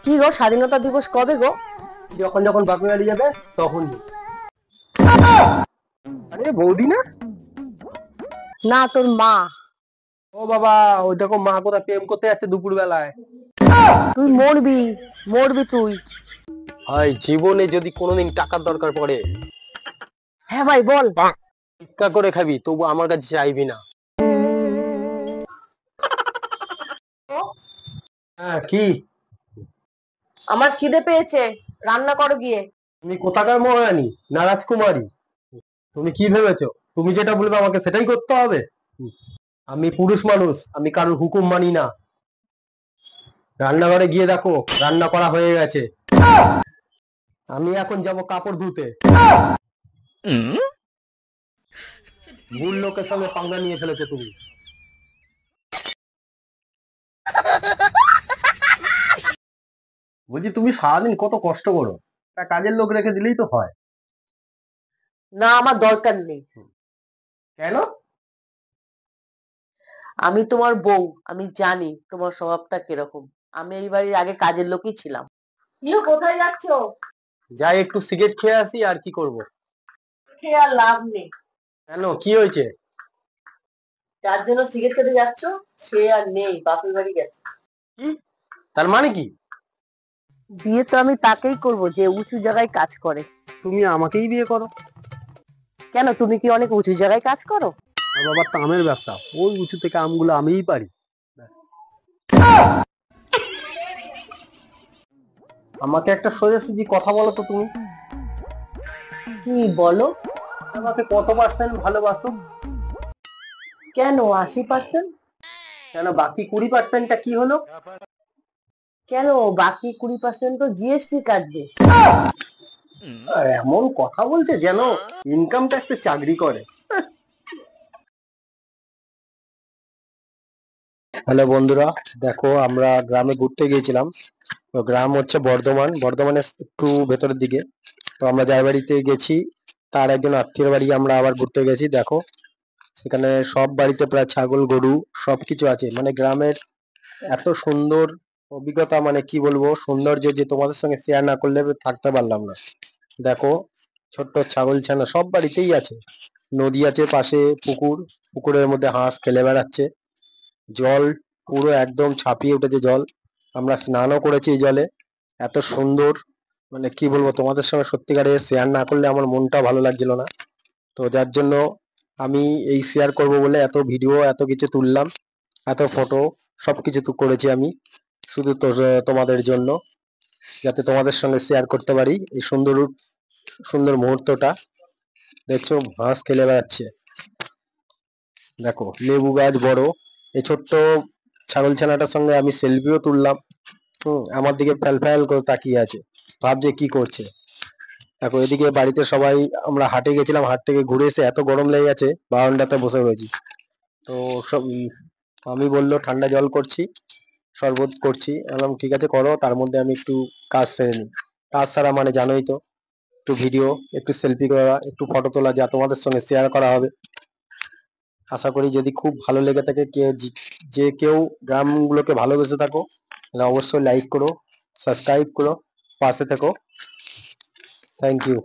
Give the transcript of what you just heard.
কি গো, স্বাধীনতা দিবস কবে গো? যখন যখন বাপের বাড়ি যাবে তখন। আরে বৌদি না? না, তোর মা। ও বাবা, ওই দেখো মা কোথায় প্রেম করতে যাচ্ছে দুপুর বেলায়। তুই মরবি, মরবি তুই। ভাই জীবনে যদি কোনোদিন টাকার দরকার পড়ে হ্যাঁ ভাই, বল। ভিক্ষা করে খাবি, তবু আমার কাছে চাইবি না। হ্যাঁ কি? আমার খিদে পেয়েছে, রান্না করো গিয়ে। তুমি কোথাকার মহারানী না রাজকুমারী? তুমি কি ভেবেছো তুমি যেটা বলবে আমাকে সেটাই করতে হবে? আমি পুরুষ মানুষ, আমি কারোর হুকুম মানি না। রান্নাঘরে গিয়ে দেখো রান্না করা হয়ে গেছে। আমি এখন যাব কাপড় ধুতে। ভুল লোকের সঙ্গে পাঙ্গা নিয়ে ফেলেছো তুমি। বলছি তুমি সারাদিন কত কষ্ট করো, একটা কাজের লোক রেখে দিলেই তো হয়। না, আমার দরকার নেই। কেন? আমি তোমার বউ, আমি জানি তোমার স্বভাবটা কিরকম। আমি এই বাড়ির আগে কাজের লোকই ছিলাম। ইউ, কোথায় যাচ্ছো? যাই একটু সিগারেট খেয়ে আসি, আর কি করব। খেয়ে আর লাভ নেই। কেন, কি হয়েছে? যার জন্য সিগারেট খেতে যাচ্ছো, সে আর নেই, বাপের বাড়ি গেছে। কি? তার মানে কি? বিয়ে তো আমি তাকেই করব যে উঁচু জায়গায় কাজ করে। তুমি আমাকেই বিয়ে করো। কেন, তুমি কি অনেক উঁচু জায়গায় কাজ করো? আর বাবার তো আমের ব্যবসা, ওই উঁচু থেকে আমগুলো আমিই পারি। আমাকে একটা সোজাসুজি কথা বলো তো তুমি। কি বলো? আমাকে কত পার্সেন্ট ভালোবাসো? কেন 80%? কেন বাকি 20%টা কি হলো? কেন, বাকি 20% তো জিএসটি কাটবে। এমন কথা বলছে যেন ইনকাম ট্যাক্সে চাকরি করে। হ্যালো বন্ধুরা, দেখো আমরা গ্রামে ঘুরতে গিয়েছিলাম। তো গ্রাম হচ্ছে বর্ধমানের একটু ভেতরের দিকে। তো আমরা যার বাড়িতে গেছি তার একজন আত্মীয়ের বাড়ি আমরা আবার ঘুরতে গেছি। দেখো সেখানে সব বাড়িতে প্রায় ছাগল গরু সবকিছু আছে, মানে গ্রামের এত সুন্দর অভিজ্ঞতা, মানে কি বলবো সৌন্দর্য, যে তোমাদের সঙ্গে শেয়ার না করলে থাকতে পারলাম না। দেখো ছোট্ট ছাগল ছানা সব বাড়িতেই আছে। নদী আছে পাশে, পুকুর, পুকুরের মধ্যে হাঁস খেলে বেড়াচ্ছে। জল পুরো একদম ছাপিয়ে উঠেছে জল। আমরা স্নানও করেছি এই জলে। এত সুন্দর, মানে কি বলবো তোমাদের সঙ্গে সত্যিকারে শেয়ার না করলে আমার মনটা ভালো লাগছিল না। তো যার জন্য আমি এই শেয়ার করব বলে এত ভিডিও এত কিছু তুললাম, এত ফটো সবকিছু তো করেছি আমি, শুধু তো তোমাদের জন্য, যাতে তোমাদের সঙ্গে শেয়ার করতে পারি এই সুন্দর সুন্দর মুহূর্তটা। দেখছো হাঁস খেলে বেড়াচ্ছে, দেখো লেবু গাছ বড়। এই ছোট্ট ছাগল ছানাটার সঙ্গে আমি সেলফিও তুললাম। আমার দিকে ফ্যাল ফ্যাল করে তাকিয়ে আছে, ভাবছে কি করছে। দেখো এদিকে বাড়িতে সবাই, আমরা হাটে গেছিলাম, হাট থেকে ঘুরে এসে এত গরম লেগে গেছে, বারান্দাতে বসে রয়েছি। তো সব আমি বললো ঠান্ডা জল করছি, শরবত করছি, বললাম ঠিক আছে করো, তার মধ্যে আমি একটু কাজ সেরে নিই। কাজ সারা মানে জানোই তো, একটু ভিডিও, একটু সেলফি করা, একটু ফটো তোলা, যা তোমাদের সঙ্গে শেয়ার করা হবে। আশা করি যদি খুব ভালো লেগে থাকে, যে কেউ গ্রামগুলোকে ভালোবেসে থাকো, তাহলে অবশ্যই লাইক করো, সাবস্ক্রাইব করো, পাশে থেকো। Thank you.